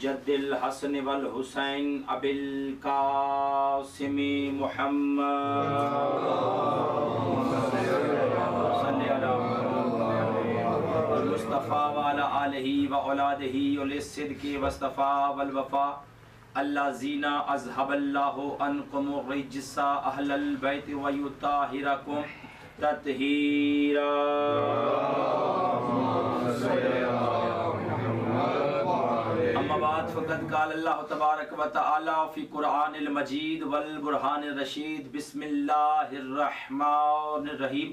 जद्द हसन वल हुसैन अबिल कासिम मुहम्मद मुस्तफ़ा वाला आलिही व औलादिही सिद्क़ी वस्तफ़ा वल वफ़ा अल्लाज़ीना अज़हबल्लाहु अन्कुम रिज्सा अहलल बैत व युताहिरकुम तत्हीरा। फ़क़द क़ाल अल्लाह तबारक व तआला फ़ी क़ुरआनिल मजीद वल बुरहानिर रशीद बिस्मिल्लाहिर रहमानिर रहीम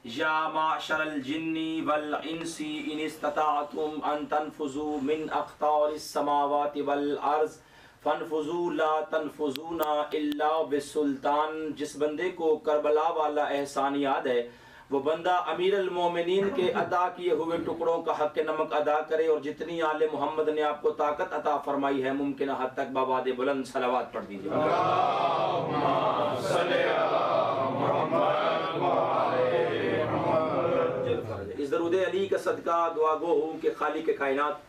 या माशरल जिन्नी वल इंसी इन इस्तताअतुम अन तनफुज़ू मिन अक़तारिस समावाति वल अर्ज़ फनफुज़ू ला तनफुज़ूना इल्ला बिसुल्तान। जिस बंदे को करबला वाला एहसान याद है वो बंदा अमीर अल मोमिनीन के अदा किए हुए टुकड़ों का हक नमक अदा करे। और जितनी आले मोहम्मद ने आपको ताकत अता फरमाई है मुमकिन हद तक बाबाद बुलंद सलावत पढ़ दीजिए। इस दरूद अली का सदका दुआ गो हूँ कि खालिक कायनात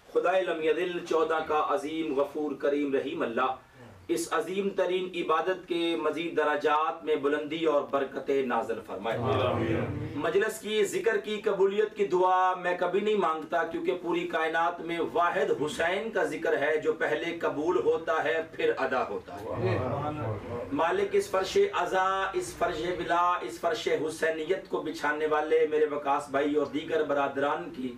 खुदाए लम यदिल 14 का अजीम गफूर करीम रहीम अल्लाह इस अजीम तरीन इबादत के मजीद दराजात में बुलंदी और बरकतें नाज़िल फरमाए। मजलिस की जिक्र की कबूलियत की दुआ मैं कभी नहीं मांगता क्योंकि पूरी कायनात में वाहिद हुसैन का जिक्र है जो पहले कबूल होता है फिर अदा होता है। मालिक इस फर्शे अज़ा, इस फर्शे बिला, इस फर्शे हुसैनियत को बिछाने वाले मेरे वकास भाई और दीगर बरादरान की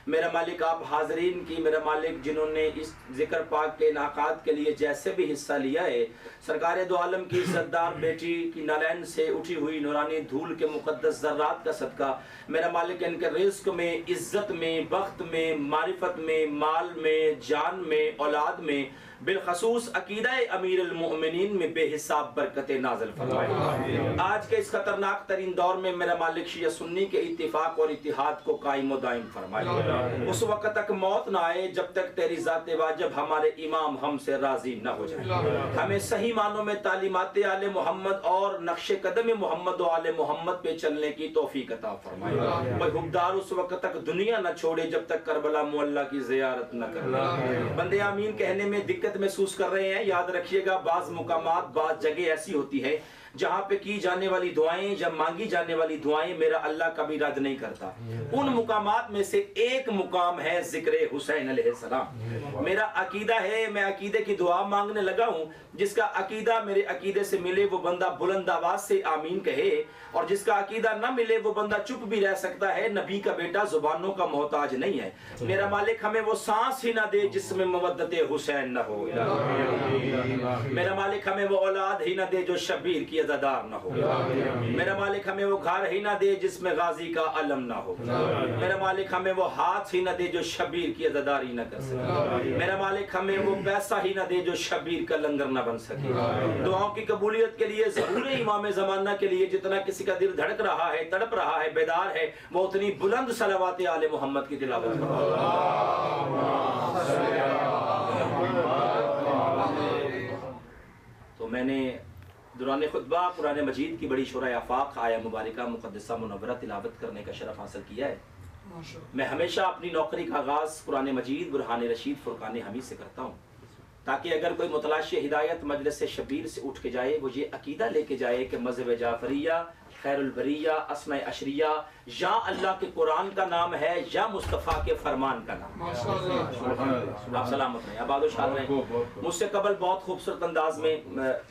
मेरा मालिक आप हाजरीन की मेरा मालिक जिन्होंने इस जिक्र पाक के इनाकात के लिए जैसे भी हिस्सा लिया है सरकार दो आलम की इज़्ज़तदार बेटी की नालैन से उठी हुई नूरानी धूल के मुक़द्दस ज़र्रात का सदका मेरा मालिक इनके रिज़्क़ में, इज़्ज़त में, बख्त में, मारिफत में, माल में, जान में, औलाद में, बिलखसूस अकीदा अमीर अल मोमिनीन में बेहिसाब बरकतें नाज़िल फरमाए। आज के इस खतरनाक तरीन दौर में मेरा मालिक शिया सुन्नी के इत्तिफाक और इत्तिहाद को कायम दायम फरमाए। उस वक्त तक मौत ना आए जब तक तेरी ज़ाते वाजिब हमारे इमाम हमसे राजी न हो जाए। हमें सही मानों में तालीमाते आले मोहम्मद और नक्शे कदम मोहम्मद आले मोहम्मद पे चलने की तौफीक अता फरमाए। भाई हुक्मदार उस वक्त तक दुनिया न छोड़े जब तक करबला मुअल्ला की ज़ियारत न करे। बंदे आमीन कहने में दिक्कत महसूस कर रहे हैं, याद रखिएगा बाज मुकामात बाज जगह ऐसी होती है जहाँ पे की जाने वाली दुआएं जब मांगी जाने वाली दुआएं मेरा अल्लाह कभी रद्द नहीं करता। उन मुकामात में से एक मुकाम है जिक्र हुसैन अलैहिस्सलाम। मेरा अकीदा है, मैं अकीदे की दुआ मांगने लगा हूँ। जिसका अकीदा मेरे अकीदे से मिले वो बंदा बुलंद आवाज से आमीन कहे और जिसका अकीदा न मिले वो बंदा चुप भी रह सकता है। नबी का बेटा जुबानों का मोहताज नहीं है। मेरा मालिक हमें वो सांस ही ना दे जिसमें मवद्दत हुसैन न हो। मेरा मालिक हमें वो औलाद ही ना दे जो शबीर की अज़ादार न हो। मेरा मालिक हमें वो घर ही ना दे जिसमें गाजी का अलम ना हो। मेरा मालिक हमें वो हाथ ही ना दे जो शबीर की अज़ादारी न कर सके। मेरा मालिक हमें वो पैसा ही ना दे जो शबीर का लंगर न बन सके। दुआओं की कबूलियत के लिए ज़हूर इमाम ज़माना के लिए जितना किसी का दिल धड़क रहा है, तड़प रहा है, बेदार है, वो उतनी बुलंद सलावात आले मोहम्मद की तिलावत तो मैंने दुरान खुतबा कुरान मजीद की बड़ी शुरा आफाक आया मुबारका मुक़द्दसा मुनव्वरा तिलावत करने का शरफ हासिल किया है। मैं हमेशा अपनी नौकरी का आगाज़ कुरान मजीद बुरहान रशीद फुरकान हमीद से करता हूँ ताकि अगर कोई मुतलाशी हिदायत मजलिस से शबीर से उठ के जाए वो ये अकीदा लेके जाए कि मज़हब जाफरिया, खैरुल बरिया, अस्मा अशरिया या अल्लाह के कुरान का नाम है या मुस्तफ़ा के फरमान का नाम। आप सलामत रहें, आबाद शाद रहें। मुझसे कबल बहुत खूबसूरत अंदाज में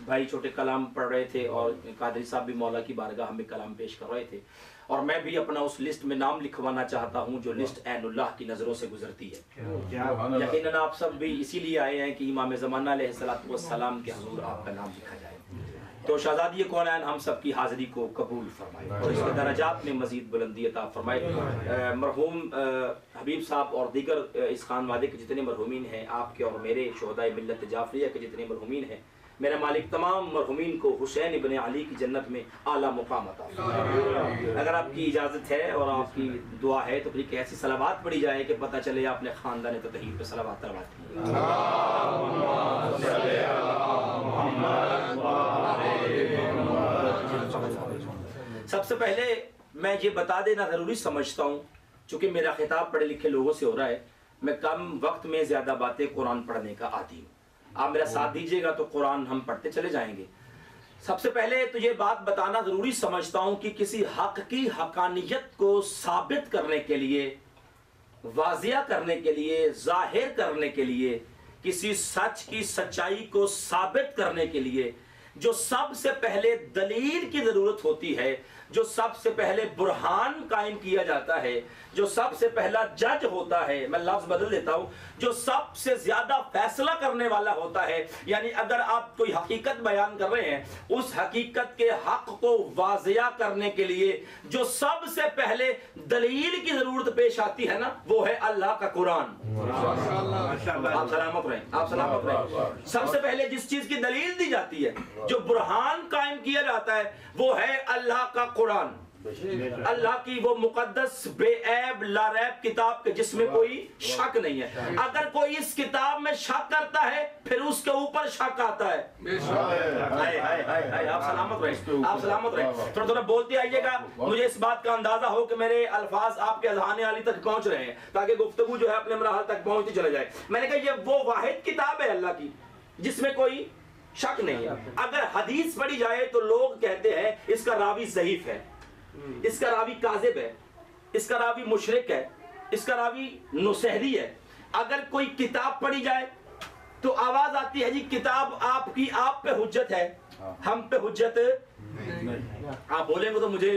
भाई छोटे कलाम पढ़ रहे थे और कादरी साहब भी मौला की बारगाह में कलाम पेश कर रहे थे और मैं भी अपना उस लिस्ट में नाम लिखवाना चाहता हूँ जो लिस्ट ऐनुल्लाह की नज़रों से गुजरती है। यकीनन आप सब भी इसीलिए आए हैं कि इमाम ज़माना अलैहिस्सलातु वस्सलाम के हुज़ूर आपका नाम लिखा जाए। तो शहज़ादी कौनैन हम सब की हाज़िरी को कबूल फरमाए और इसके दराजात में मज़ीद बुलंदी अता फरमाए। मरहूम हबीब साहब और दीगर इस खान वादे के जितने मरहूमीन हैं, आपके और मेरे शोहदाए मिल्लत जाफरिया के जितने मरहूमीन हैं, मेरा मालिक तमाम मरहुमीन को हुसैन इब्न अली की जन्नत में आला मुकाम अता फरमाए। अगर आपकी इजाज़त है और आपकी दुआ है तो फिर ऐसी सलावात पड़ी जाए कि पता चले आपने ख़ानदान ततहीर पे सलावात तलवात की। सबसे पहले मैं ये बता देना ज़रूरी समझता हूँ, चूँकि मेरा खिताब पढ़े लिखे लोगों से हो रहा है, मैं कम वक्त में ज़्यादा बातें कुरान पढ़ने का आदी हूँ। आप मेरा साथ दीजिएगा तो कुरान हम पढ़ते चले जाएंगे। सबसे पहले तो ये बात बताना ज़रूरी समझता हूँ कि किसी हक़ की हक़ानियत को साबित करने के लिए, वाज़िया करने के लिए, ज़ाहिर करने के लिए, किसी सच की सच्चाई को साबित करने के लिए जो सबसे पहले दलील की ज़रूरत होती है, जो सबसे पहले बुरहान कायम किया जाता है, जो सबसे पहला जज होता है, मैं लफ्ज़ बदल देता हूँ, जो सबसे ज़्यादा फैसला करने वाला होता है, यानी अगर आप कोई हकीकत बयान कर रहे हैं, उस हकीकत के हक़ को वाज़िया करने के लिए जो सबसे पहले दलील की ज़रूरत पेश आती है ना, वो है अल्लाह का कुरान। आप सलामत रहें, आप सलामत रहें। सबसे पहले जिस चीज़ की दलील दी जाती है, जो बुरहान कायम किया जाता है, वो है अल्लाह का कुरान। अल्लाह की वो मुकद्दस बेऐब लारैब किताब के जिसमें कोई शक नहीं है। अगर कोई इस किताब में शक करता है फिर उसके ऊपर शक आता है। हाय हाय हाय हाय, आप सलामत रहें, आप सलामत रहें। थोड़ा थोड़ा बोलते आइएगा, मुझे इस बात का अंदाजा हो कि मेरे अल्फाज आपके अज़हान अली तक पहुंच रहे हैं, ताकि गुफ्तगू जो है अपने मरहल तक पहुंचती चले जाए। मैंने कहा ये वो वाहिद किताब है अल्लाह की जिसमें कोई शक नहीं है। अगर हदीस पढ़ी जाए तो लोग कहते हैं इसका रावी ज़ईफ है, इसका रावी काज़िब है, इसका रावी मुशरिक है, इसका रावी नुसहरी है। अगर कोई किताब पढ़ी जाए तो आवाज आती है जी किताब आपकी आप पे हुज्जत है, हम पे हुज्जत नहीं। आप बोलेंगे तो मुझे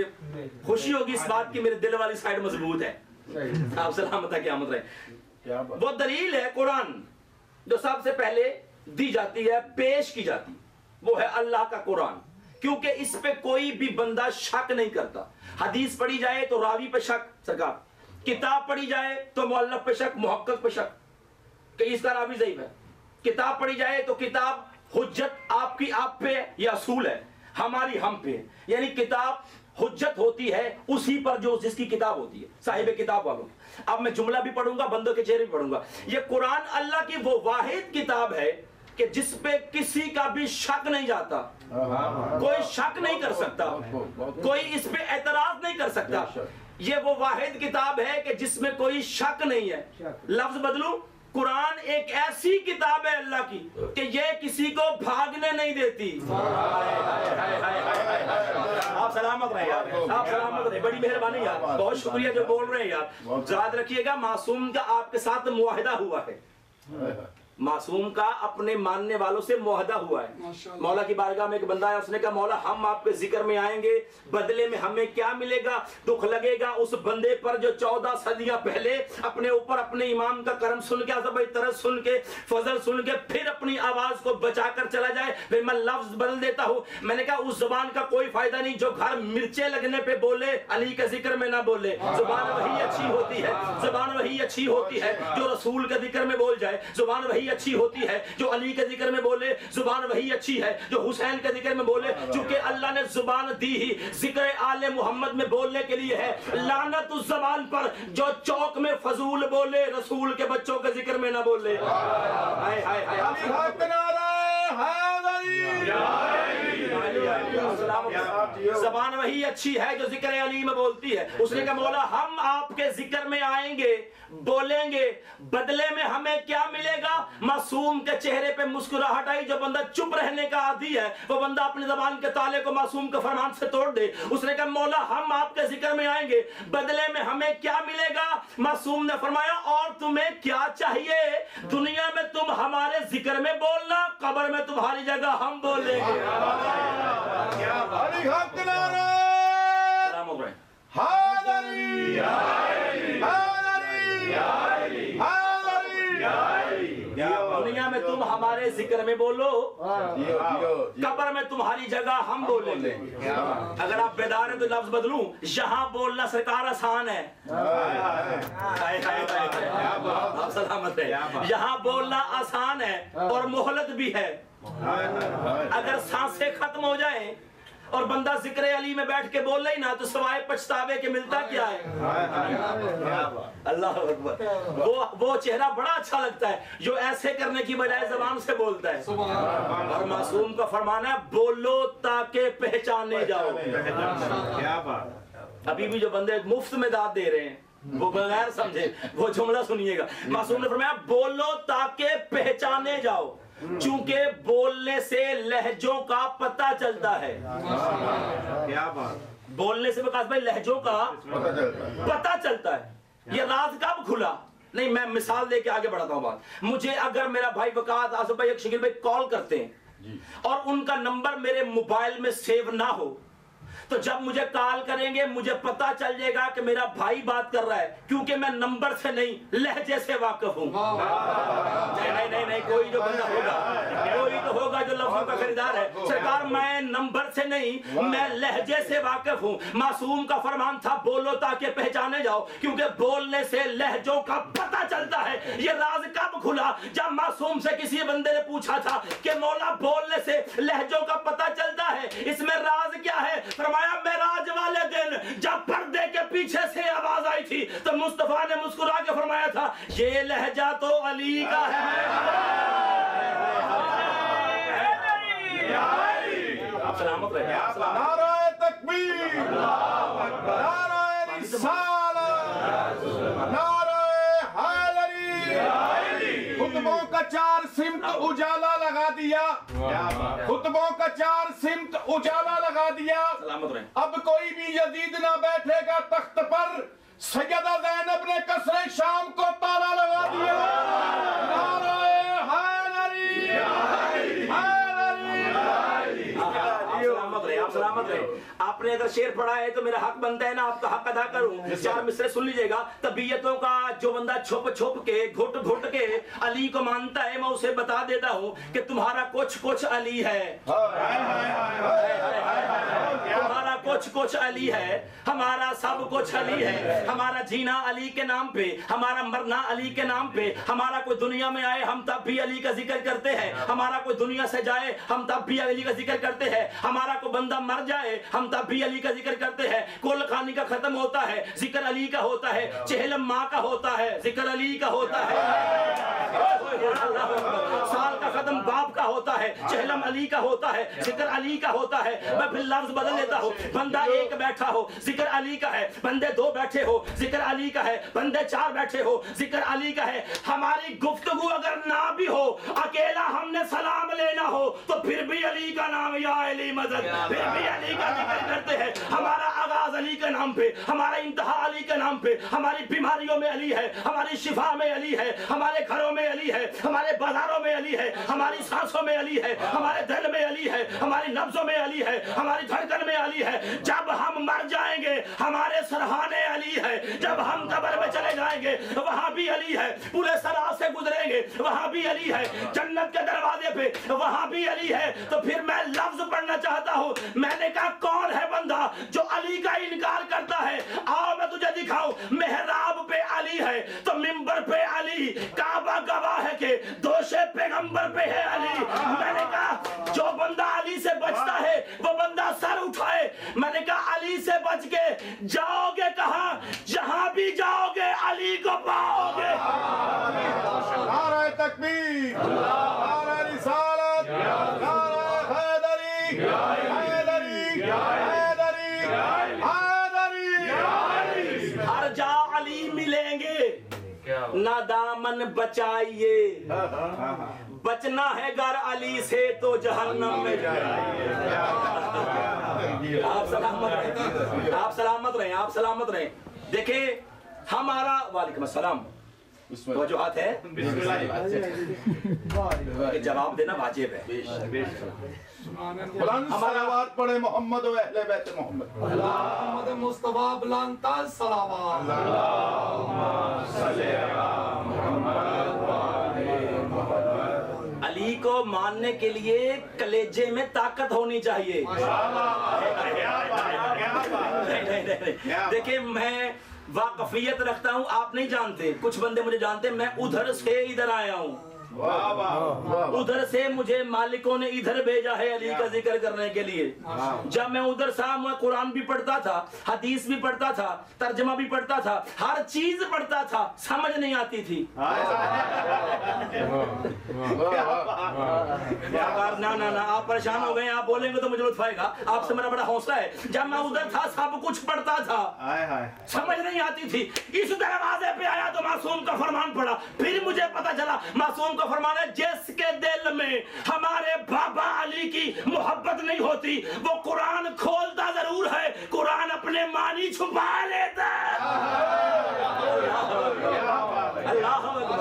खुशी होगी इस बात की मेरे दिल वाली साइड मजबूत है। आप सलामत है, क्या मत रहे। वो दलील है कुरान जो सबसे पहले दी जाती है, पेश की जाती, वो है अल्लाह का कुरान, क्योंकि इस पे कोई भी बंदा शक नहीं करता। हदीस पढ़ी जाए तो रावी पे शक सरकार, किताब पढ़ी जाए तो मुअल्लिफ पे शक, मुहक्किक पे शक कि इसका रावी ज़ईफ है। किताब पढ़ी जाए तो किताब हुज्जत आपकी आप पे या असूल है, हमारी हम पे है। यानी किताब हुज्जत होती है उसी पर जो जिसकी किताब होती है, साहिब किताब वालों। अब मैं जुमला भी पढ़ूंगा, बंदों के चेहरे भी पढ़ूंगा। ये कुरान अल्लाह की वो वाहिद किताब है कि जिस पे किसी का भी शक नहीं जाता, कोई शक नहीं कर सकता, कोई इस पे एतराज नहीं कर सकता। ये वो वाहिद किताब है कि जिसमें कोई शक नहीं है। लफ्ज बदलूं, कुरान एक ऐसी किताब है अल्लाह की कि ये किसी को भागने नहीं देती। आप सलामत रहे यार, आप सलामत रहे, बड़ी मेहरबानी यार, बहुत शुक्रिया जो बोल रहे हैं यार। याद रखिएगा मासूम का आपके साथ मुआहिदा हुआ है, मासूम का अपने मानने वालों से मुआहदा हुआ है। मौला की बारगाह में एक बंदा है, उसने कहा मौला हम आपके जिक्र में आएंगे, बदले में हमें क्या मिलेगा? दुख लगेगा उस बंदे पर जो 14 सदियां पहले अपने ऊपर अपने इमाम का करम सुन के, अज़ब तरस सुन के, फजल सुन के फिर अपनी आवाज को बचाकर चला जाए। फिर मैं लफ्ज बदल देता हूँ, मैंने कहा उस जुबान का कोई फायदा नहीं जो घर मिर्चे लगने पे बोले, अली के जिक्र में ना बोले। जुबान वही अच्छी होती है, जुबान वही अच्छी होती है जो रसूल के जिक्र में बोल जाए, जुबान वही अच्छी होती है जो अली के जिक्र में बोले, जुबान वही अच्छी है जो हुसैन के जिक्र में बोले। चूंकि अल्लाह ने जुबान दी ही जिक्र आले मोहम्मद में बोलने के लिए है। लानत उस जुबान पर जो चौक में फजूल बोले, रसूल के बच्चों के जिक्र में ना बोले। हाय हाय हाय, जबान वही अच्छी है जो जिक्र अली में बोलती है। उसने कहा मौला हम आपके जिक्र में आएंगे, बोलेंगे, बदले में हमें क्या मिलेगा? मासूम के चेहरे पे मुस्कुराहट आई। जो बंदा चुप रहने का आदी है वो बंदा अपनी जबान के ताले को मासूम के फरमान से तोड़ दे। उसने कहा मौला हम आपके जिक्र में आएंगे, बदले में हमें क्या मिलेगा? मासूम ने फरमाया और तुम्हें क्या चाहिए? दुनिया में तुम हमारे जिक्र में बोलना, कब्र में तुम्हारी जगह हम बोलेंगे। दुनिया में तुम हमारे तुम्हारे जिक्र में बोलो, कब्र में तुम्हारी जगह हम बोलेंगे। अगर आप बेदार हैं तो लफ्ज बदलूं, यहाँ बोलना सरकार आसान है, आप सलामत है, यहाँ बोलना आसान है और मोहलत भी है। अगर सांसें खत्म हो जाए और बंदा जिक्र अली में बैठ के बोल ही ना, तो सवाए पछतावे के मिलता क्या है? अल्लाह अकबर। वो चेहरा बड़ा अच्छा लगता है जो ऐसे करने की बजाय जबान से बोलता है। और मासूम का फरमाना है, बोलो ताकि पहचाने जाओ। अभी भी जो बंदे मुफ्त में दाद दे रहे हैं वो बगैर समझे, वो जुमला सुनिएगा। मासूम ने फरमाया, बोलो ताकि पहचाने जाओ, चूंकि बोलने से लहजों का पता चलता है। क्या बात, बोलने से विकास भाई लहजों का पता चलता है। ये राज कब खुला? नहीं, मैं मिसाल लेके आगे बढ़ाता हूं बात। मुझे अगर मेरा भाई वकास, आसिफ भाई, शकील भाई कॉल करते हैं और उनका नंबर मेरे मोबाइल में सेव ना हो, तो जब मुझे कॉल करेंगे मुझे पता चल जाएगा कि मेरा भाई बात कर रहा है, क्योंकि मैं नंबर से नहीं लहजे से वाकिफ हूं। नहीं, कोई जो बंदा होगा, कोई तो होगा जो लफ्जों का खरीदार है। सरकार, मैं नंबर से नहीं, मैं लहजे से वाकिफ हूं। मासूम का फरमान था, बोलो ताकि पहचाने जाओ, क्योंकि बोलने से लहजों का पता चलता है। ये राज कब खुला? जब मासूम से किसी बंदे ने पूछा था कि मौला बोलने से लहजों का पता चलता है, इसमें राज क्या है? फरमाया, मेराज वाले दिन जब पर्दे के पीछे से आवाज आई थी तो मुस्तफा ने मुस्कुरा के फरमाया था, ये लहजा तो अली का है। आप सलामत रहे। नाराए तकबीर, नाराए रिसालत, नाराए हैदरी। खुतबों का चार सिमत उजाला लगा दिया, खुतबों का चार सिमत उजाला लगा दिया। अब कोई भी यजीद ना बैठेगा तख्त पर। सैयदा ज़ैनब ने कसरे शाम को ताला लगा दिया। नाराए हैदरी, आप सलामत रहे। आपने अगर शेर पढ़ा है तो मेरा हक बनता है ना आपका हक अदा करूं। चार मिसरे सुन लीजिएगा। तबीयतों का जो बंदा छुप छुप के घुट घुट के अली को मानता है, मैं उसे बता देता हूं कि तुम्हारा कुछ कुछ अली है, तुम्हारा कुछ कुछ अली है, हमारा सब कुछ अली है। हमारा जीना अली के नाम पे, हमारा मरना अली के नाम पे। हमारा कोई दुनिया में आए हम तब भी अली का जिक्र करते हैं, हमारा कोई दुनिया से जाए हम तब भी अली का जिक्र करते हैं, हमारा कोई बंदा मर जाए हम तब भी अली का जिक्र करते हैं। कुल खानी का खत्म होता है, जिक्र अली का होता है। चेहलम माँ का होता है, जिक्र अली का होता है। साल का खत्म बाप का होता है, चेहलम अली का होता है, जिक्र अली का होता है। मैं फिर लफ्ज बदल लेता हूँ। बंदा एक बैठा हो, जिक्र अली का है। बंदे दो बैठे हो, जिक्र अली का है। बंदे चार बैठे हो, जिक्र अली का है। हमारी गुफ्तगू अगर ना भी हो, अकेला हमने सलाम लेना हो, तो फिर भी अली का नाम, या अली मदद, फिर भी अली का जिक्र करते हैं। हमारा आगाज अली के नाम पे, हमारा इंतहा अली के नाम पे। हमारी बीमारियों में अली है, हमारी शिफा में अली है, हमारे घरों में अली है, हमारे बाजारों में अली है, हमारी सांसों में अली है, हमारे दिल में अली है, हमारी नब्जों में अली है, हमारी धड़कन में अली है। जब हम मर जाएंगे हमारे सरहाने अली है। जब हम कब्र में चले जाएंगे वहां भी अली है। पूरे सरा से गुजरेंगे वहां भी अली है। जन्नत के दरवाजे पे वहां भी अली है। तो फिर मैं लफ्ज पढ़ना चाहता हूं। मैंने कहा, कौन है बंदा जो अली का इनकार करता है? आओ मैं तुझे दिखाऊं। मेहराब पे अली है तो मिंबर पे अली, काबा गवाह है के दोषे पैगंबर पे है अली। मैंने कहा, जो बंदा अली से बचता है वो बंदा सर उठाए। मैंने कहा, अली से बच के जाओगे कहां? जहां भी जाओगे अली को पाओगे। नाराए तकबीर, नाराए रिसालत, नाराए हैदरी, हैदरी, हैदरी, हैदरी। हर जा अली मिलेंगे, ना दामन बचाइए। बचना है गर अली से तो जहन्नम में जाइए। आप सलामत रहें, आप सलामत रहें, आप सलामत रहें। देखिए हमारा, वालेकुम अस्सलाम, वजूहात है, जवाब देना वाजिब है। बुलंद सलावत पढ़े मोहम्मद व अहले बैत मोहम्मद। मोहम्मद मुस्तफा बुलंद सलावत। अली को मानने के लिए कलेजे में ताकत होनी चाहिए। देखिए मैं वाकफियत रखता हूँ, आप नहीं जानते, कुछ बंदे मुझे जानते, मैं उधर से इधर आया हूँ, उधर से मुझे मालिकों ने इधर भेजा है अली का जिक्र करने के लिए। जब मैं उधर था मैं कुरान भी पढ़ता था, हदीस भी पढ़ता था, तर्जमा भी पढ़ता था, हर चीज पढ़ता था, समझ नहीं आती थी। ना ना ना आप परेशान हो गए, आप बोलेंगे तो मुझे लुत्फ आएगा, आपसे मेरा बड़ा हौसला है। जब मैं उधर था सब कुछ पढ़ता था, समझ नहीं आती थी। इस दरवाजे पे आया तो मासूम का फरमान पढ़ा, फिर मुझे पता चला मासूम फरमाना जिसके दिल में हमारे बाबा अली की मोहब्बत नहीं होती वो कुरान खोलता जरूर है, कुरान अपने मानी छुपा लेता है। अल्लाह अकबर,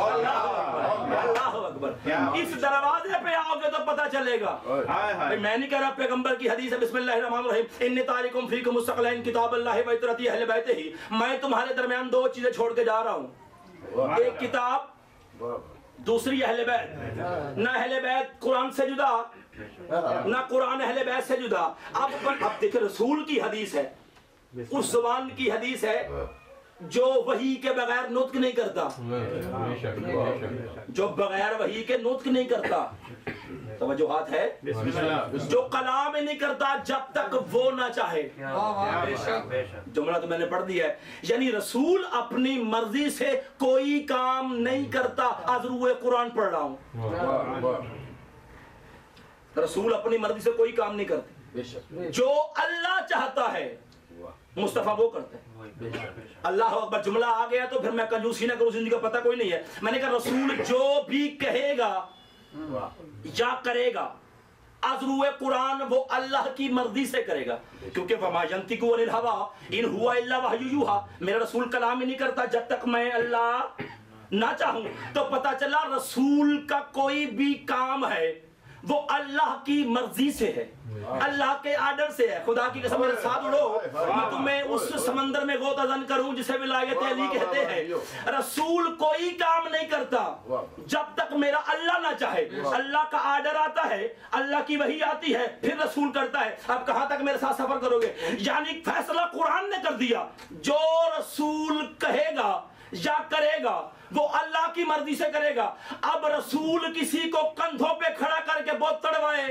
अल्लाह अकबर। इस दरवाजे पे आओगे तो पता चलेगा। भाई मैं नहीं कह रहा, पैगंबर की हदीस है बिस्मिल्लाहिर्रहमानिर्रहीम इन्नी तारिकुम फीकुम मुस्तक़िलन किताबुल्लाह व इतरती अहले बैतिही। मैं तुम्हारे दरमियान दो चीजें छोड़ के जा रहा हूँ, एक किताब, दूसरी अहले बैत। ना अहले बैत कुरान से जुदा, ना कुरान अहले बैत से जुदा। अब देखिए रसूल की हदीस है, उस जुबान की हदीस है जो वही के बगैर नुत्क नहीं करता, जो बगैर वही के नुत्क नहीं करता, तवज्जुहात है, जो कलाम नहीं करता जब तक वो ना चाहे। जुमला तो मैंने पढ़ दिया है, यानी रसूल अपनी मर्जी से कोई काम नहीं करता। आज रूए कुरान पढ़ रहा हूं, रसूल अपनी मर्जी से कोई काम नहीं करते, जो अल्लाह चाहता है मुस्तफा वो करते हैं। अल्लाह अकबर। जुमला आ गया तो फिर मैं कंजूसी ना करूं, जिंदगी का पता कोई नहीं है। मैंने कहा रसूल जो भी कहेगा या करेगा अज़रूए कुरान वो अल्लाह की मर्जी से करेगा, क्योंकि वमा यंतिकु अनिल हवा इन हुआ इल्ला वहयु यूहा। मेरा रसूल कलाम ही नहीं करता जब तक मैं अल्लाह ना चाहूं। तो पता चला रसूल का कोई भी काम है वो अल्लाह की मर्जी से है, अल्लाह के आर्डर से है। खुदा की कसम मेरे साथ उड़ो, मैं तुम्हें उस समंदर में गोताजन करूं जिसे विलायत अली कहते हैं। रसूल कोई काम नहीं करता जब तक मेरा अल्लाह ना चाहे। अल्लाह का आर्डर आता है, अल्लाह की वही आती है, फिर रसूल करता है। अब कहां तक मेरे साथ सफर करोगे? यानी फैसला कुरान ने कर दिया, जो रसूल कहेगा या करेगा वो अल्लाह की मर्जी से करेगा। अब रसूल किसी को कंधों पे खड़ा करके बहुत तड़वाए,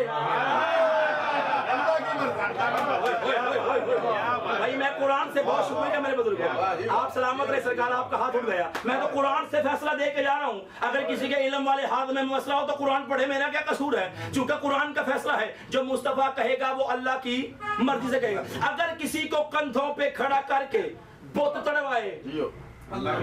भाई मैं कुरान से बहुत शुक्रिया मेरे बुजुर्गों, आप सलामत रहे, सरकार आपका हाथ उठ गया। मैं तो कुरान से फैसला दे के जा रहा हूँ। अगर किसी के इल्म वाले हाथ में मसला हो तो कुरान पढ़े, मेरा क्या कसूर है? चूंकि कुरान का फैसला है, जो मुस्तफा कहेगा वो अल्लाह की मर्जी से कहेगा। अगर किसी को कंधों पे खड़ा करके बहुत तड़वाए, अल्लाह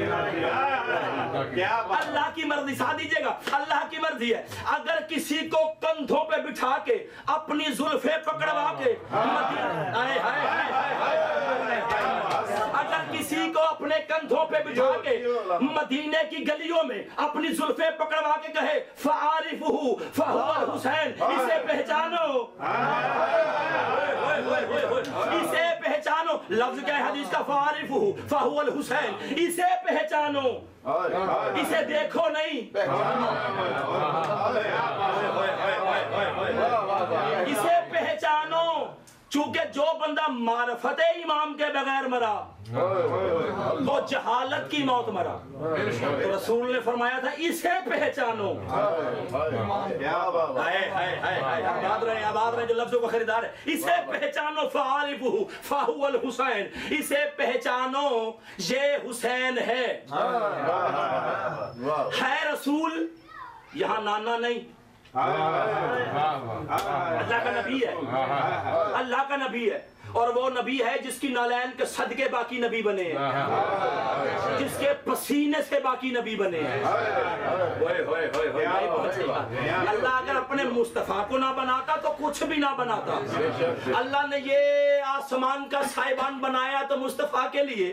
की मर्जी, साथ दीजिएगा, अल्लाह की मर्जी है। अगर किसी को कंधों पे बिठा के अपनी जुल्फे पकड़वा के अगर किसी को अपने कंधों पे बिठा के मदीने की गलियों में अपनी जुल्फे पकड़वा के कहे फ़आरिफ़ुहु फ़हुवल हुसैन, इसे पहचानो, इसे पहचानो। लफ्ज क्या है हदीस का? फ़आरिफ़ुहु फ़हुवल हुसैन, इसे पहचानो, इसे देखो नहीं, इसे पहचानो। चूंकि जो बंदा मारफते इमाम के बगैर मरा वो जहालत की मौत मरा। तो रसूल ने फरमाया था इसे पहचानो। आबाद रहे जो लफ्जों का खरीदार है, इसे पहचानो। फ़आरिफ़ुहु फ़हुवल हुसैन, इसे पहचानो, ये हुसैन है। रसूल यहाँ नाना नहीं, अल्लाह का नबी है, अल्लाह का नबी है। और वो नबी है जिसकी नालैन के सदके बाकी नबी बने हैं, जिसके पसीने से बाकी नबी बने हैं। अल्लाह अगर अपने मुस्तफा को ना बनाता तो कुछ भी ना बनाता। अल्लाह ने ये आसमान का साइबान बनाया तो मुस्तफा के लिए,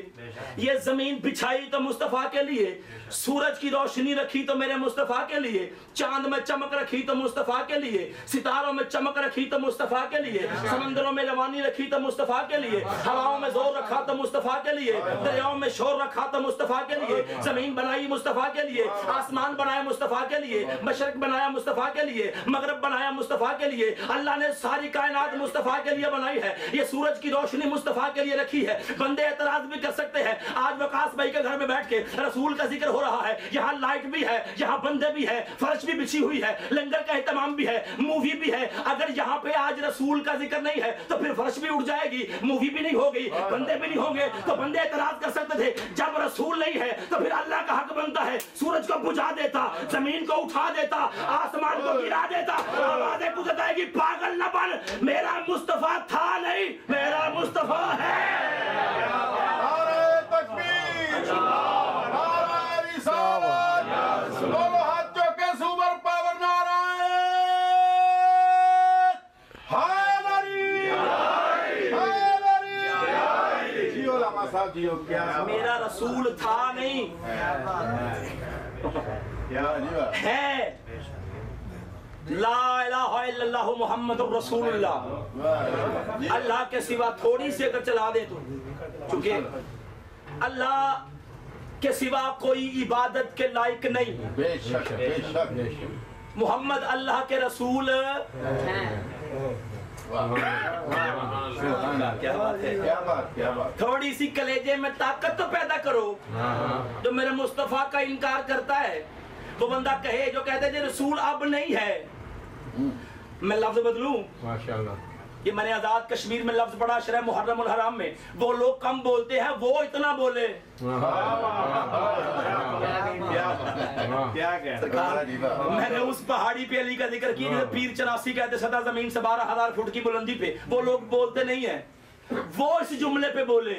ये जमीन बिछाई तो मुस्तफा के लिए, सूरज की रोशनी रखी तो मेरे मुस्तफा के लिए, चांद में चमक रखी तो मुस्तफा के लिए, सितारों में चमक रखी तो मुस्तफा के लिए, समंदरों में रवानी रखी तो मुस्तफा के लिए, हवाओं में जोर रखा तो मुस्तफा के लिए, दरियाओं में शोर रखा तो मुस्तफा मुस्तफा के लिए, जमीन बनाई मुस्तफा के लिए, आसमान बनाया मुस्तफा के लिए, मशरक बनाया मुस्तफा के लिए, मगरब बनाया मुस्तफा के लिए। अल्लाह ने सारी कायनात मुस्तफा के लिए बनाई है। ये सूरज की रोशनी मुस्तफा के लिए रखी है। बंदे एतराज भी कर सकते हैं। आज वकास भाई के घर में बैठ के रसूल का जिक्र हो रहा है, यहाँ लाइट भी है, यहाँ बंदे भी है, फर्श भी बिछी हुई है, लंगर का एहतमाम भी है, मूवी भी है। अगर यहाँ पे आज रसूल का जिक्र नहीं है तो फिर फर्श भी उड़ जाएगी, मूवी भी नहीं होगी, बंदे भी नहीं होंगे। तो बंदे एतराज कर सकते थे। जब रसूल नहीं है तो फिर अल्लाह का हक बनता है सूरज को बुझा देता, जमीन को उठा देता, आसमान को गिरा देता। आवाजें गुजर जाएगी, पागल न बन, मेरा मुस्तफा था नहीं, मेरा मुस्तफा है। दोनों हाथ चौके सुपर पावर नारायण जियो लामा साहब जियो। क्या मेरा रसूल था नहीं है। ला इलाहा इल्लल्लाह मुहम्मदुर रसूलुल्लाह। अल्लाह के सिवा थोड़ी सी अगर चला दे तो, चूंकि अल्लाह के सिवा कोई इबादत के लायक नहीं। बेशक बेशक मोहम्मद अल्लाह के रसूल क्या बात है, क्या बात क्या बात। थोड़ी सी कलेजे में ताकत तो पैदा करो। जो मेरे मुस्तफा का इनकार करता है वो बंदा कहे, जो कहते हैं रसूल अब नहीं है। मैं लफ्ज बदलूं, माशाअल्लाह। ये मैंने आजाद कश्मीर में लफ्ज पढ़ा, शरह मुहर्रम उल हराम में। वो लोग कम बोलते हैं, वो इतना बोले। मैंने उस पहाड़ी पे अली का जिक्र किया, पीर 84 कहते सदा जमीन से 12,000 फुट की बुलंदी पे। वो लोग बोलते नहीं है, वो इस जुमले पे बोले।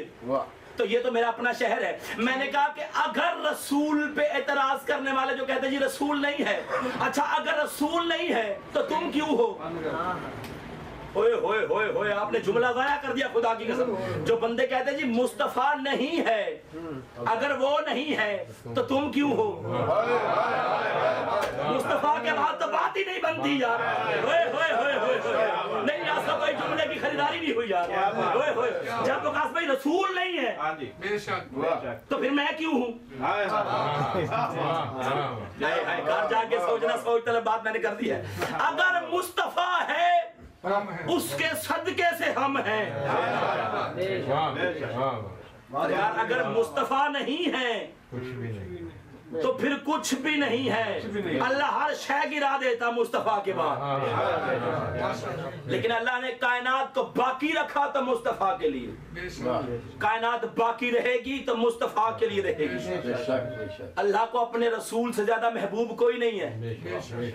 तो ये तो मेरा अपना शहर है। मैंने कहा कि अगर रसूल पे एतराज करने वाले जो कहते हैं जी रसूल नहीं है, अच्छा अगर रसूल नहीं है तो तुम क्यों हो? होए होए होए होए, आपने जुमला ज़ाया कर दिया खुदा की कसम। जो बंदे कहते हैं जी मुस्तफा नहीं है, अगर वो नहीं है तो तुम क्यों हो? मुस्तफा के बाद तो बात ही नहीं बनती यार। होए होए होए होए, नहीं ऐसा कोई जुमले की खरीदारी नहीं हुई यार। होए होए, जब वकास भाई रसूल नहीं है तो फिर मैं क्यों हूँ? घर जाके सोचना, सोच तलब बात मैंने कर दी है। अगर मुस्तफा है उसके सदके से हम हैं। अगर मुस्तफा नहीं है तो फिर कुछ भी नहीं है। अल्लाह हर शय गिरा देता मुस्तफा के बाद, लेकिन अल्लाह ने कायनात को बाकी रखा तो मुस्तफा के लिए। कायनात बाकी रहेगी तो मुस्तफा के लिए रहेगी। अल्लाह को अपने रसूल से ज्यादा महबूब कोई नहीं है।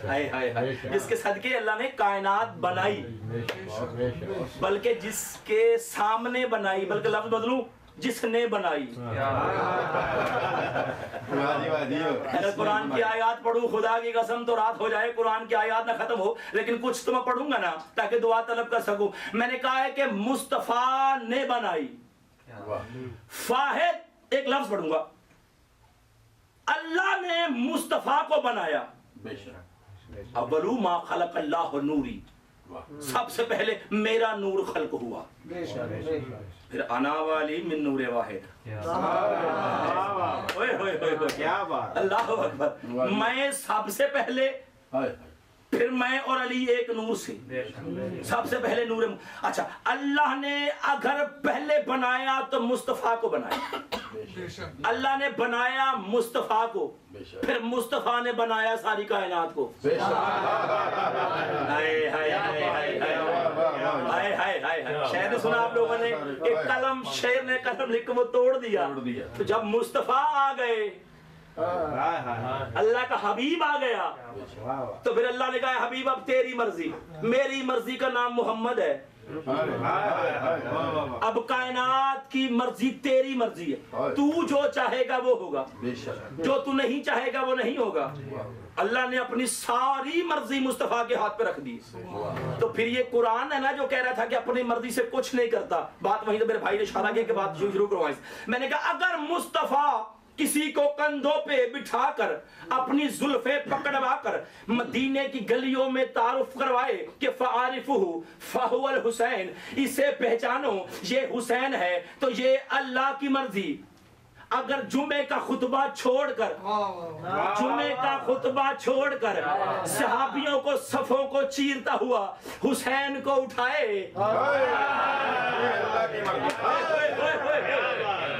हाय हाय हाय, जिसके सदके अल्लाह ने कायनात बनाई, बल्कि जिसके सामने बनाई, बल्कि लफ्ज बदलूं, जिसने बनाई। अगर कुरान की आयत पढ़ूं, खुदा की कसम तो रात हो जाए कुरान की आयत ना खत्म हो, लेकिन कुछ तो मैं पढ़ूंगा ना ताकि दुआ तलब कर सकूं। मैंने कहा है कि मुस्तफा ने बनाई। फाहिद एक लफ्ज पढ़ूंगा, अल्लाह ने मुस्तफा को बनाया। अव्वलु मा खलक अल्लाह नूरी, सबसे पहले मेरा नूर खल्क हुआ, फिर अना वाली मिन नूरे वाहिद। क्या बात, अल्लाह अकबर। मैं सबसे पहले, फिर मैं और अली एक नूर से, सबसे पहले नूर। अच्छा, अल्लाह ने अगर पहले बनाया तो मुस्तफा को बनाया। अल्लाह ने बनाया मुस्तफा को, फिर मुस्तफा ने बनाया सारी कायनात को। हाय हाय हाय हाय हाय हाय हाय। शेर सुना आप लोगों ने, एक कलम, शेर ने कलम लिख वो तोड़ दिया। तो जब मुस्तफा आ गए, अल्लाह का हबीब आ गया, तो फिर अल्लाह ने कहा हबीब अब तेरी मर्जी, मेरी मर्जी का नाम मोहम्मद है। अब कायनात की मर्जी तेरी मर्जी है, तू जो चाहेगा वो होगा, जो तू नहीं चाहेगा वो नहीं होगा। अल्लाह ने अपनी सारी मर्जी मुस्तफा के हाथ पे रख दी। तो फिर ये कुरान है ना जो कह रहा था कि अपनी मर्जी से कुछ नहीं करता, बात वहीं तो मेरे भाई ने इशारा किया कि बात शुरू करवाई। मैंने कहा अगर मुस्तफा किसी को कंधों पे बिठाकर अपनी जुल्फे पकड़वा कर मदीने की गलियों में तारुफ करवाए कि फ़ारिफ़ुहु फ़हुवल हुसैन, इसे पहचानो ये हुसैन है, तो ये अल्लाह की मर्जी। अगर जुमे का खुतबा छोड़कर जुमे का खुतबा छोड़कर सहाबियों को सफों को चीरता हुआ हुसैन को उठाए,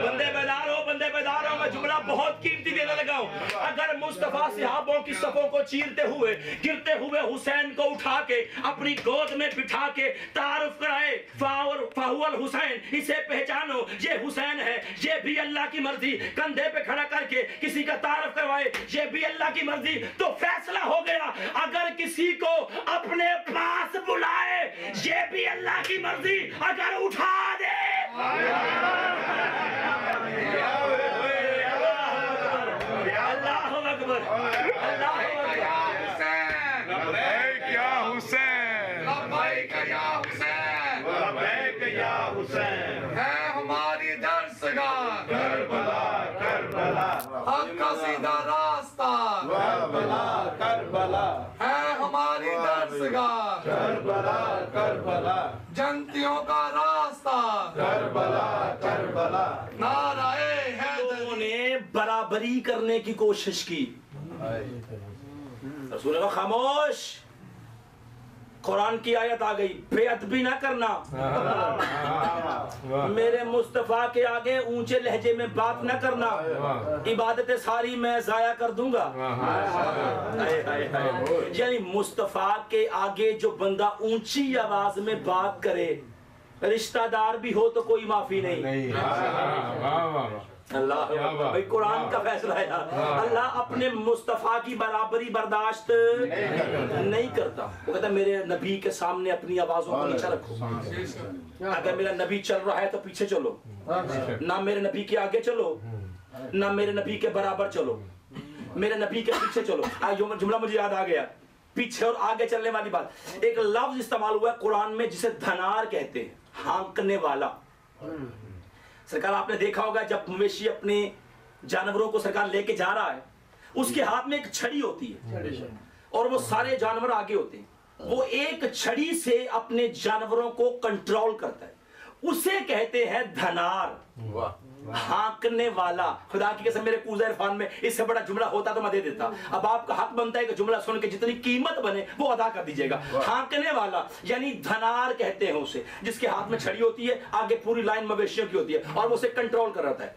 बंदे बेदार हो, मैं जुमला बहुत कीमती देने लगा हूं। अगर मुस्तफा सहाबों की सफों को चीरते हुए गिरते हुए हुसैन को उठा के अपनी गोद में बिठा के तारुफ कराए, फाहुल हुसैन, इसे पहचानो, ये हुसैन है, ये भी अल्लाह की मर्जी, कंधे पे खड़ा करके किसी का तारुफ करवाए, ये भी अल्लाह की मर्जी, तो फैसला हो गया। अगर किसी को अपने पास बुलाए, ये भी अल्लाह की मर्जी, अगर उठा दे अल्लाह अकबर, अल्लाह है हमारी दरसगाह करबला करबला हक का सीधा रास्ता करबला करबला है हमारी दरसगाह करबला करबला जनतियों का रास्ता करबला करबला। नाराए लोगों ने बराबरी करने की कोशिश की। रसूल अल्लाह खामोश, कुरान की आयत आ गई, बेअदबी ना करना, मेरे मुस्तफा के आगे ऊंचे लहजे में बात ना करना, इबादतें सारी मैं जाया कर दूंगा। यानी मुस्तफा के आगे जो बंदा ऊंची आवाज में बात करे, रिश्तेदार भी हो तो कोई माफी नहीं। अल्लाह भाई, कुरान का फैसला है यार। अल्लाह अपने मुस्तफा की बराबरी बर्दाश्त नहीं करता। वो कहता मेरे नबी के सामने अपनी आवाजों को नीचा रखो। अगर मेरा नबी चल रहा है तो पीछे चलो, ना मेरे नबी के आगे चलो, ना मेरे नबी के बराबर चलो, मेरे नबी के पीछे चलो। आज जुमला मुझे याद आ गया, पीछे और आगे चलने वाली बात। एक लफ्ज इस्तेमाल हुआ है कुरान में जिसे धनार कहते हैं, हाँकने वाला। सरकार आपने देखा होगा जब मवेशी अपने जानवरों को सरकार लेके जा रहा है, उसके हाथ में एक छड़ी होती है और वो सारे जानवर आगे होते हैं। वो एक छड़ी से अपने जानवरों को कंट्रोल करता है, उसे कहते हैं धनार, हाँकने वाला। खुदा की कसम, मेरे कूज़ा इरफान में इससे बड़ा जुमला होता तो मैं दे देता। अब आपका हक बनता है कि जुमला सुन के जितनी कीमत बने वो अदा कर दीजिएगा। हाँकने वाला यानी धनार कहते हैं उसे, जिसके हाथ में छड़ी होती है, आगे पूरी लाइन मवेशियों की होती है और वो उसे कंट्रोल कर रहा है।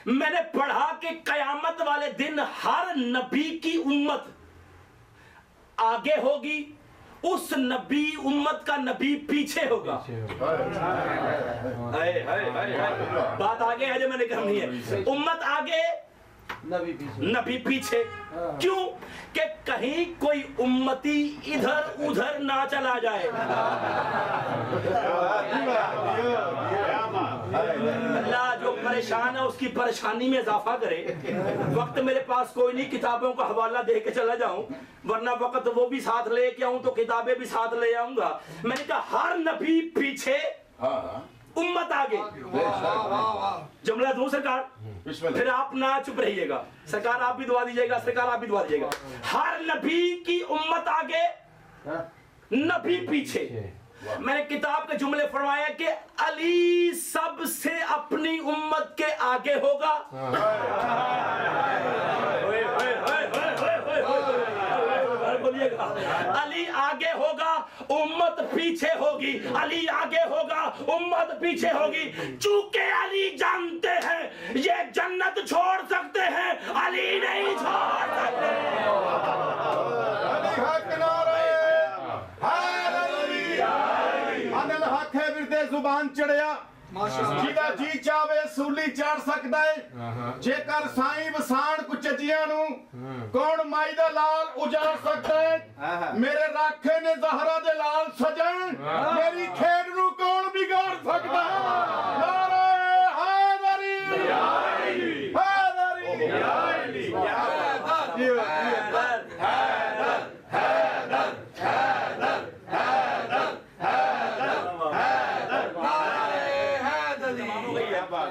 मैंने पढ़ा कि कयामत वाले दिन हर नबी की उम्मत आगे होगी, उस नबी उम्मत का नबी पीछे होगा। बात आगे है जो मैंने करनी है। उम्मत आगे, नबी पीछे। क्यों? कि कहीं कोई उम्मती इधर उधर ना चला जाए। अल्लाह जो परेशान है उसकी परेशानी में इजाफा करे। वक्त मेरे पास कोई नहीं, किताबों का हवाला दे के चला जाऊं, वरना वक्त वो भी साथ ले के आऊं तो किताबें भी साथ ले आऊंगा। मैंने कहा हर नबी पीछे, उम्मत आगे। जुमला दूं सरकार, फिर आप ना चुप रहिएगा। सरकार आप भी दुआ दीजिएगा, सरकार आप भी दुआ दीजिएगा। हर नबी की उम्मत आगे, नबी पीछे। मैंने किताब के जुमले फरमाया कि अली सबसे अपनी उम्मत के आगे होगा। बोलिएगा, अली आगे होगा, उम्मत पीछे होगी। अली आगे होगा, उम्मत पीछे होगी। चूंकि अली जानते हैं ये जन्नत छोड़ सकते हैं, अली नहीं छोड़ सकते। जुबान चढ़िया जिदा जी चावे सूली चाड़ सकता है। जेकर साईं वसान कुचजिया नु कौन माई दा लाल उजाड़ सकता है। मेरे राखे ने ज़हरा दे लाल सजन, मेरी खेड नु कौन बिगाड़ सकता है। नारे हैदरी, हैदरी, हैदरी, हैदरी,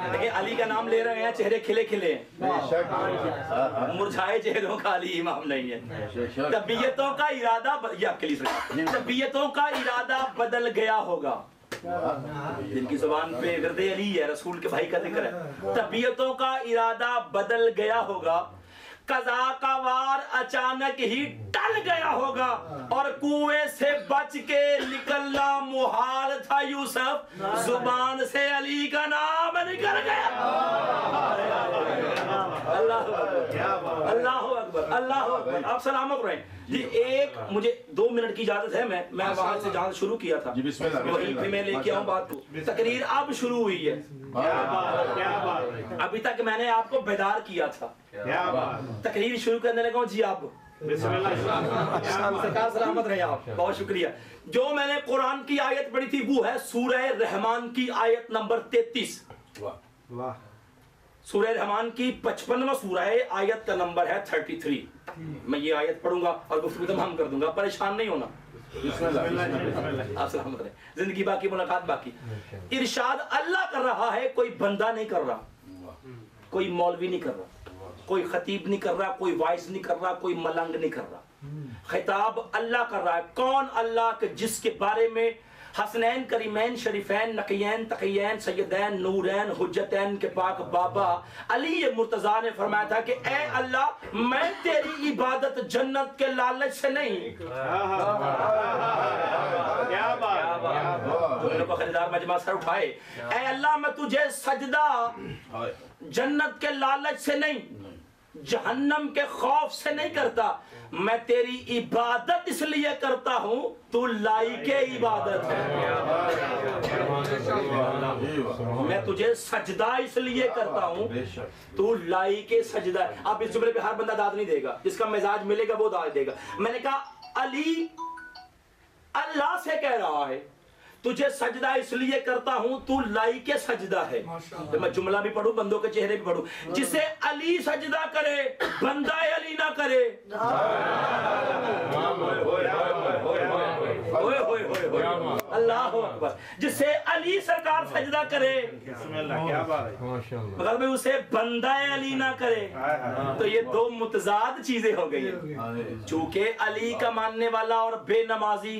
देखिए अली का नाम ले रहे हैं, चेहरे खिले खिले हैं, मुरझाए चेहरों का अली इमाम नहीं है। तबीयतों का इरादा, ये आपके लिए तबीयतों का इरादा बदल गया होगा। जिनकी जुबान पे विरदे अली है, रसूल के भाई का जिक्र है, तबीयतों का इरादा बदल गया होगा, कज़ा का वार अचानक ही टल गया होगा और कुएं से बच के निकलना मुहाल था यूसुफ, जुबान से अली का नाम निकल गया। अल्लाह अकबर, अल्लाह अकबर, अल्लाह अकबर। आप सलामत रहें जी। एक मुझे 2 मिनट की इजाजत है, मैं वहां से जहां शुरू किया था वहीं पे मैं लेके आऊं बात को। तकरीर अब शुरू हुई है, अभी तक मैंने आपको बेदार किया था, तकरीर शुरू करने लगा हूं जी। आप सरकार सलामत रहे, आप बहुत शुक्रिया। जो मैंने कुरान की आयत पढ़ी थी वो है सूरह रहमान की आयत नंबर 33। सूरह रहमान की 55वां सूरा है, आयत का नंबर है 33। मैं ये आयत पढ़ूंगा और गुफ्तगू तमाम कर दूंगा, परेशान नहीं होना। आप सलामत रहे, जिंदगी बाकी मुलाकात बाकी। इरशाद अल्लाह कर रहा है, कोई बंदा नहीं कर रहा, कोई मौलवी नहीं कर रहा, कोई खतीब नहीं कर रहा, कोई वाइज नहीं कर रहा, कोई मलंग नहीं कर रहा। खिताब अल्लाह कर रहा है। कौन? अल्लाह के जिसके बारे में हसनैन, करीमैन, शरीफैन, नकीयैन, तकीयैन, सैयदैन, नूरैन, हुज्जतैन के पाक बाबा अली मुर्तजा ने फरमाया था कि ए अल्लाह, मैं तेरी इबादत जन्नत के लालच से नहीं, को खरीदार मजमा सर उठाए, ए अल्लाह मैं तुझे सजदा जन्नत के लालच से नहीं, जहन्नम के खौफ से नहीं करता, मैं तेरी इबादत इसलिए करता हूं तू लायके इबादत है। मैं तुझे सजदा इसलिए करता हूं तू लायके सजदा है। अब इस जुमले पे हर बंदा दाद नहीं देगा, जिसका मिजाज मिलेगा वो दाद देगा। मैंने कहा अली अल्लाह से कह रहा है तुझे सजदा इसलिए करता हूं तू लायके सजदा है। तो मैं जुमला भी पढ़ूं, बंदों के चेहरे भी पढ़ूं। जिसे अली सजदा करे बंदा अली ना करे। अल्लाह अकबर। जिसे अली सरकार सजदा करे मगर भाई उसे बंदा अली ना करे, तो ये दो मुतजाद चीजें हो गई। चूंकि अली का मानने वाला और बेनमाजी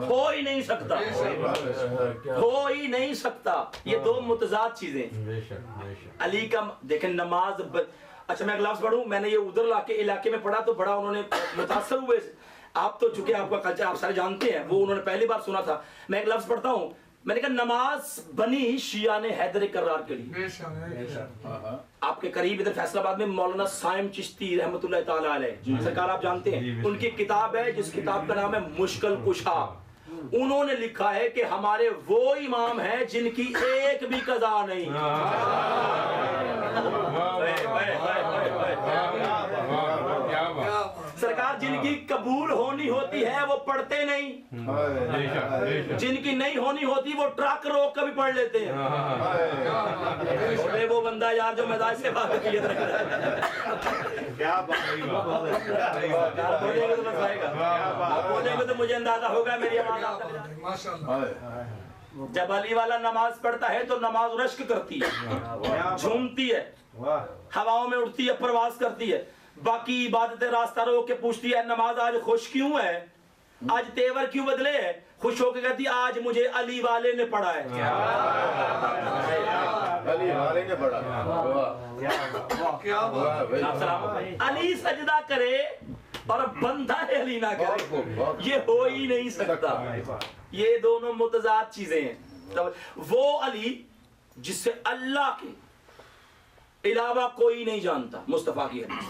हो ही नहीं सकता, हो ही नहीं सकता। ये दो मुतजाद चीजें। अली का देखें नमाज अच्छा मैं लफ्ज पढ़ूं, मैंने ये उधर इलाके में पढ़ा तो बड़ा उन्होंने मुतासर हुए। आप तो चूंकि आपका कल्चर आप सारे जानते हैं, वो उन्होंने पहली बार सुना था। मैं एक लफ्ज पढ़ता हूं, मैंने कहा नमाज बनी शिया ने हैदर करार के लिए। आपके करीब इधर फैसलाबाद में मौलाना साइम चिश्ती रहमतुल्लाह ताला अलैह सरकार आप जानते हैं, उनकी किताब है जिस किताब का नाम है मुश्किल कुशा। उन्होंने लिखा है कि हमारे वो इमाम हैं जिनकी एक भी कज़ा नहीं। सरकार जिनकी कबूल होनी होती है वो पढ़ते नहीं, जिनकी नहीं होनी होती वो ट्रक रोक कर भी पढ़ लेते हैं। वो बंदा यार जो मिजाज से बात किया बोलेंगे तो मुझे अंदाजा होगा मेरी आवाज। जब अली वाला नमाज पढ़ता है तो नमाज रश्क करती है, झूमती है, हवाओं में उड़ती है, प्रवास करती है। बाकी इबादतें रास्ता रोक के पूछती है नमाज आज खुश क्यों है, आज तेवर क्यों बदले है। खुश होकर कहती आज मुझे अली वाले ने पढ़ा है। अली वाले ने पढ़ा। अली सजदा करे और बंदा अली ना करे, ये हो ही नहीं सकता। ये दोनों मुतजाद चीजें हैं। वो अली जिससे अल्लाह के अलावा कोई नहीं जानता, मुस्तफा की हदीस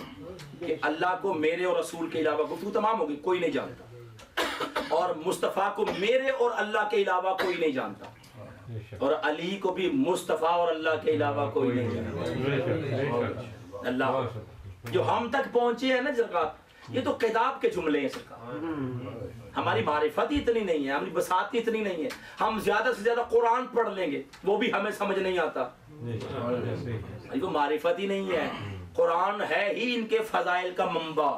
कि अल्लाह को मेरे और रसूल के अलावा गुफ्तगू तमाम होगी, कोई नहीं जानता। और मुस्तफा को मेरे और अल्लाह के अलावा कोई नहीं जानता, और अली को भी मुस्तफा और अल्लाह के अलावा कोई नहीं जानता। अल्लाह जो हम तक पहुंचे हैं ना सरकार, ये तो किताब के जुमले हैं सरकार। हमारी मारिफत ही इतनी नहीं है, हमारी बसात ही इतनी नहीं है। हम ज्यादा से ज्यादा कुरान पढ़ लेंगे, वो भी हमें समझ नहीं आता। वो मारिफत ही नहीं है। कुरान है ही इनके फजाइल का मंबा,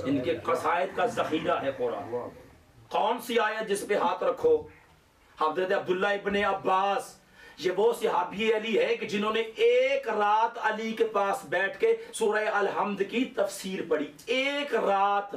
इनके कसायद का जखीरा है कुरान। कौन सी आयत जिस पे हाथ रखो, हज़रत अब्दुल्लाह इब्ने अब्बास, ये वो सहाबी अली है कि जिन्होंने एक रात अली के पास बैठ के सूरह अल-हम्द की तफसीर पढ़ी। एक रात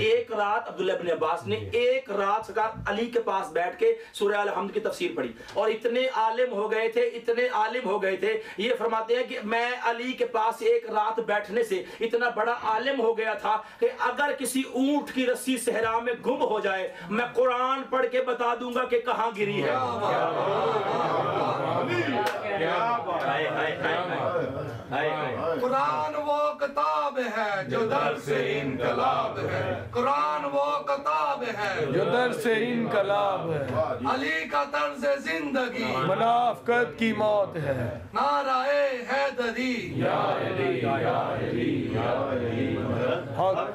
एक रात अब्दुल्लाह इब्न अब्बास ने एक रात सरकार अली के पास बैठ के सूरह अल-हम्द की तफसीर पढ़ी और इतने आलिम हो गए थे, इतने आलिम हो गए थे। ये फरमाते हैं कि मैं अली के पास एक रात बैठने से इतना बड़ा आलिम हो गया था कि अगर किसी ऊंट की रस्सी सहरा में गुम हो जाए मैं कुरान पढ़ के बता दूंगा कि कहां गिरी है। कुरान वो किताब है जो दर से इनकलाब है, कुरान वो किताब है जो दर से इनकलाब है, अली का तर्ज जिंदगी मुनाफकत की मौत है। नाराए हैदरी हक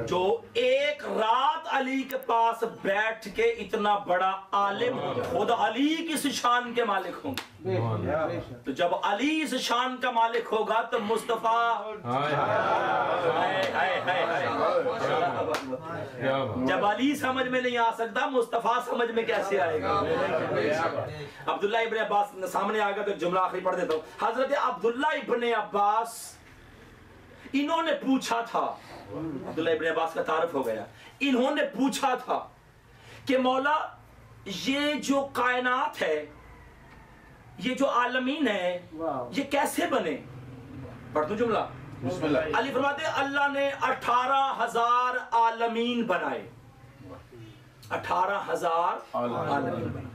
जो एक रात अली के पास बैठ के इतना बड़ा आलिम, खुद अली किस शान के मालिक होंगे। तो जब अली इस शान का मालिक होगा तो मुस्तफा जब अली समझ में नहीं आ सकता मुस्तफा समझ में कैसे आएगा। अब्दुल्ला इब्न अब्बास सामने आ गया तो जुमला आखिरी पढ़ देता हूँ। हजरत अब्दुल्ला इब्न अब्बास इन्होंने पूछा था, अब्दुल्ला इब्न अब्बास का तारुफ हो गया, इन्होंने पूछा था कि मौला ये जो कायनात है, ये जो आलमीन है, ये कैसे बने। पढ़ दूं जुमला। अली फरमाते अल्लाह ने 18,000 आलमीन बनाए, 18,000 आलमीन बनाए।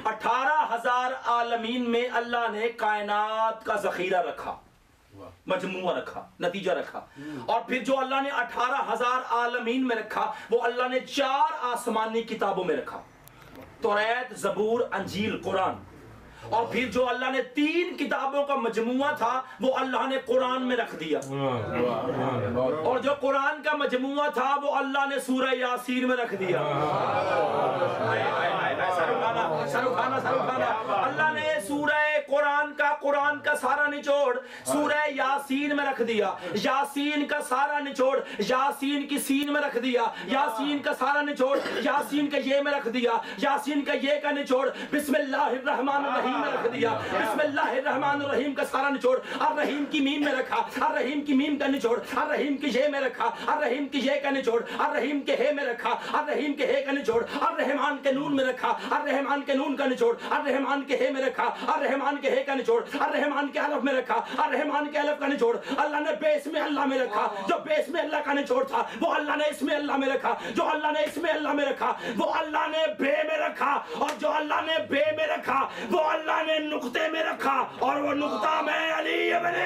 18,000 आलमीन में अल्लाह ने कायनात का जखीरा रखा, मजमुआ रखा, नतीजा रखा। और फिर जो अल्लाह ने 18,000 आलमीन में रखा वो अल्लाह ने 4 आसमानी किताबों में रखा, तौरात, जबूर, अंजील, कुरान। और फिर जो अल्लाह ने 3 किताबों का मजमुआ था वो अल्लाह ने कुरान में रख दिया। और जो कुरान का मजमुआ था वो अल्लाह ने सूरह यासीन में रख दिया। अल्लाह ने कुरान का सारा निचोड़ सूरह यासीन में रख दिया, यासीन का सारा निचोड़ यासीन की सीन में रख दिया, यासीन का सारा निचोड़ यासीन का ये में रख दिया, यासीन का ये का निचोड़ बिस्मिल्लाहिर्रहमानिर्रहीम में रख दिया, बिस्मिल्लाहिर्रहमानिर्रहीम का सारा निचोड़ अर्रहीम की मीम में रखा, अर्रहीम की मीम का निचोड़ अर्रहीम की ये में रखा, अर्रहीम की ये का निचोड़ अर्रहीम के हे में रखा, अर्रहीम के हे का निचोड़ अर्रहमान के नून में रखा, अर्रहमान के नून का निचोड़ अर्रहमान के हे में रखा, अर्रहमान के हे का निचोड़ अर्रहमान के अलफ में रखा, अर्रहमान के अलफ का निचोड़ अल्लाह ने बेस में अल्लाह में रखा, जो बेस में अल्लाह का निचोड़ था वो अल्लाह ने इसमें अल्लाह में रखा, जो अल्लाह ने इसमें अल्लाह में रखा वो अल्लाह ने बे में रखा, और जो अल्लाह ने बे में रखा वो अल्लाह ने नुक्ते में रखा, और वो नुक्ता में अली इब्न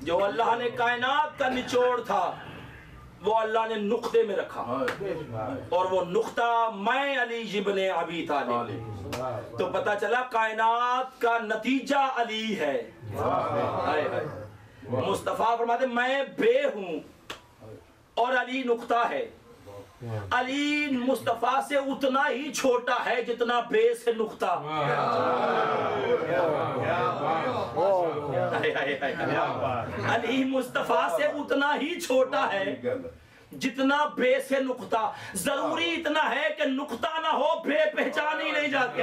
जो अल्लाह ने कायनात का निचोड़ था वो अल्लाह ने नुक्ते में रखा, और वो नुक्ता मैं अली इब्न अबी तालिब। तो पता चला कायनात का नतीजा अली है। मुस्तफा फरमाते मैं बे हूं और अली नुक्ता है। अली मुस्तफा से उतना ही छोटा है जितना बे से नुक्ता। अली मुस्तफा से उतना ही छोटा है जितना बे से नुक्ता। जरूरी इतना है कि नुक्ता ना हो बे पहचान ही नहीं जाती।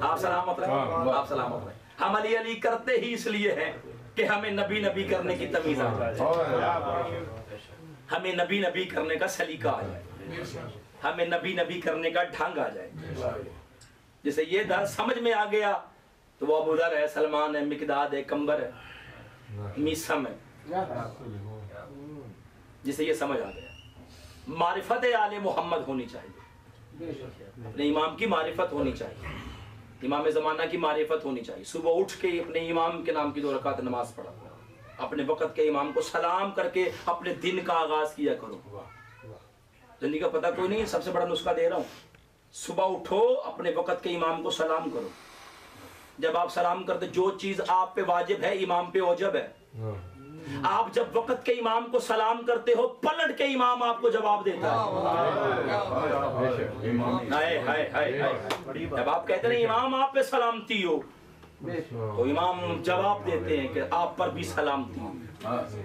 आप सलामत रहे, आप सलामत रहे। हम अली अली करते ही इसलिए हैं कि हमें नबी नबी करने की तमीज आ जाए, हमें नबी नबी करने का सलीका आ जाए, हमें नबी नबी करने का ढंग आ जाए। जैसे ये दर्स समझ में आ गया तो वो अबू दर है, सलमान है, मिकदाद है, कंबर है, मीसम है, जिसे ये समझ आ गया। मारिफत आले मोहम्मद होनी चाहिए, अपने इमाम की मारिफत होनी चाहिए, इमाम ज़माना की मारिफत होनी चाहिए। सुबह उठ के अपने इमाम के नाम की 2 रकात नमाज पढ़ा, अपने वक़्त के इमाम को सलाम करके अपने दिन का आगाज किया करो। जिंदगी का पता कोई नहीं, सबसे बड़ा नुस्खा दे रहा हूँ। सुबह उठो, अपने वक़्त के इमाम को सलाम करो। जब आप सलाम करते, जो चीज आप पे वाजिब है इमाम पे औजब है। आप जब वक़्त के इमाम को सलाम करते हो, पलट के इमाम आपको जवाब देता है। जब आप कहते हैं इमाम आप पे सलामती हो, तो इमाम जवाब देते हैं कि आप पर भी सलामती।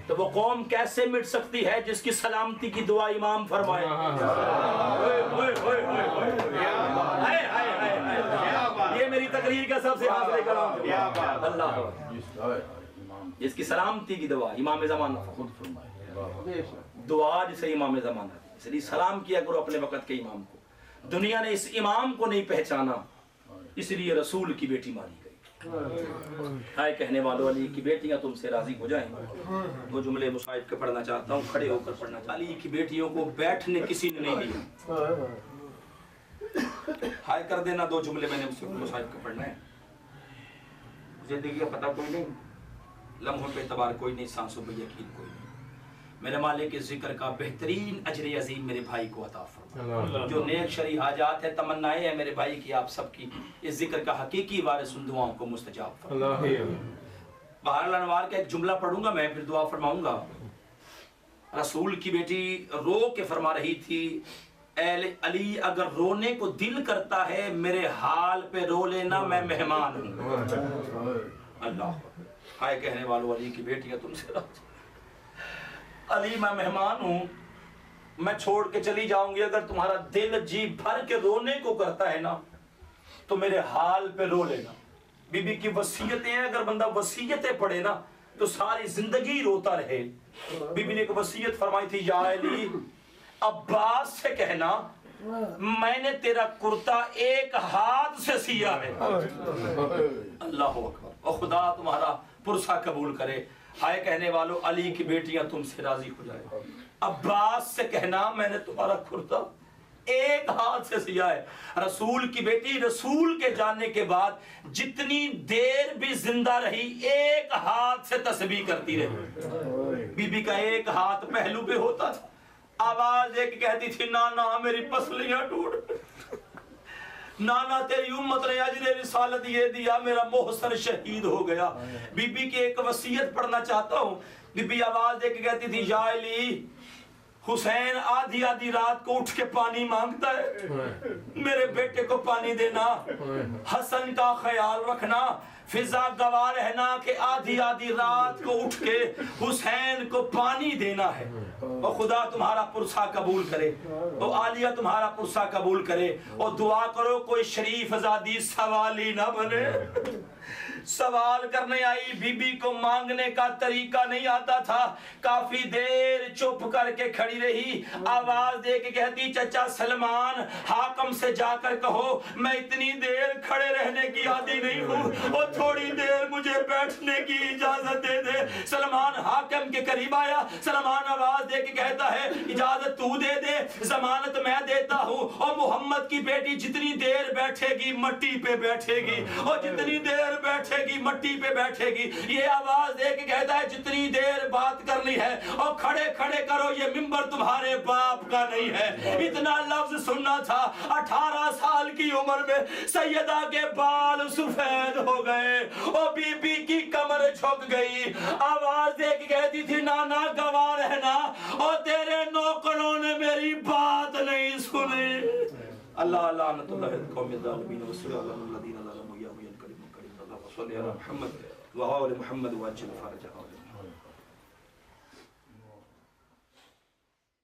तो वो कौम कैसे मिट सकती है जिसकी सलामती की दुआ इमाम फरमाए? ये मेरी तकरीर का सबसे आखिरी कलाम। अल्लाह, जिसकी सलामती की दुआ इमाम ज़माना खुद फरमाए, दुआ जिसे इमाम ज़माना, इसलिए सलाम किया करो अपने वक्त के इमाम को। दुनिया ने इस इमाम को नहीं पहचाना, इसलिए रसूल की बेटी मारी गई। हाय कहने वालों, अली की बेटियां तुमसे राजी हो जाएं। दो जुमले मुसाहिब के पढ़ना चाहता हूँ, खड़े होकर पढ़ना चाहता। अली की बेटियों को बैठने किसी ने नहीं दिया। हाय कर देना, दो जुमले मैंने मुसाहिब के पढ़ना है। जिंदगी का पता कोई नहीं, लम्हों पे एतबार कोई नहीं, सांसों पे यकीन कोई नहीं। मेरे मालिक के जिक्र का बेहतरीन अजर अजीम मेरे भाई को अता फरमा। जो नेक शरी हाजात है, तमन्नाएं हैं मेरे भाई की, आप सबकी इस जिक्र का हकीकी वारिस उन दुआओं को मुस्तजाब फरमा। बहरहाल अनवार का एक जुमला पढ़ूंगा मैं, फिर दुआ फरमाऊंगा। रसूल की बेटी रो के फरमा रही थी, ऐ अली अगर रोने को दिल करता है मेरे हाल पे रो लेना, मैं मेहमान हूँ। अल्लाह, हाय कहने वालों, अली की बेटियां तुमसे राजी। अली मैं मेहमान हूँ, मैं छोड़ के चली जाऊंगी। अगर तुम्हारा दिल जी भर के रोने को करता है ना, तो मेरे हाल पे रो लेना। बीबी की वसीयतें हैं, अगर बंदा वसीयतें पढ़े ना तो सारी जिंदगी रोता रहे। बीबी ने एक वसीयत फरमाई थी, या अली अब्बास से कहना मैंने तेरा कुर्ता एक हाथ से सिया है। अल्लाह अकबर। और खुदा तुम्हारा पुरसा कबूल करे। हाय कहने वालों, अली की बेटियां तुमसे राजी हो जाए। अब्बास से कहना मैंने तुम्हारा कुर्ता एक हाथ से सिया है। रसूल की बेटी रसूल के जाने के बाद जितनी देर भी जिंदा रही, एक हाथ से तस्बीह करती रही। बीबी का एक हाथ पहलू पे होता था, आवाज एक कहती थी, नाना मेरी पसलियां टूट, नाना तेरी उम्मत ने अजरे रिसालत ये दिया, मेरा मोहसन शहीद हो गया। बीबी की एक वसीयत पढ़ना चाहता हूँ। बीबी आवाज एक कहती थी, या अली हुसैन आधी आधी रात को उठ के पानी मांगता है, मेरे बेटे को पानी देना, हसन का ख्याल रखना। फिजा गवाह रहना कि आधी आधी रात को उठ के हुसैन को पानी देना है। और खुदा तुम्हारा पुरसा कबूल करे, तो आलिया तुम्हारा पुरसा कबूल करे। और दुआ करो कोई शरीफ आजादी सवाली ना बने। सवाल करने आई बीबी को मांगने का तरीका नहीं आता था, काफी देर चुप करके खड़ी रही। आवाज दे के कहती, चचा सलमान हाकम से जाकर कहो मैं इतनी देर खड़े रहने की आदी नहीं हूँ, और थोड़ी देर मुझे बैठने की इजाजत दे दे। सलमान हाकम के करीब आया। सलमान आवाज दे के कहता है, इजाजत तू दे दे, जमानत मैं देता हूँ। और मोहम्मद की बेटी जितनी देर बैठेगी मट्टी पे बैठेगी, और जितनी देर बैठेगी मट्टी पे बैठेगी। ये आवाज दे के कहता है, जितनी देर बात करनी है और खड़े खड़े करो, ये मिंबर तुम्हारे बाप का नहीं है। इतना लफ्ज सुनना था। 18 साल की उम्र में सैयदा के बाल सफेद हो गए और बीबी की कमर झुक गई। आवाज दे के कहती थी, नाना गवाह रहना, और तेरे नौकरों ने मेरी बात नहीं सुनी। अल्लाह लानतुल्लाह कौम ज़ालिमीन व सल्लल्लाहु अलैहि व सल्लम मुहम्मद व आले मुहम्मद व अज्जल फरजह।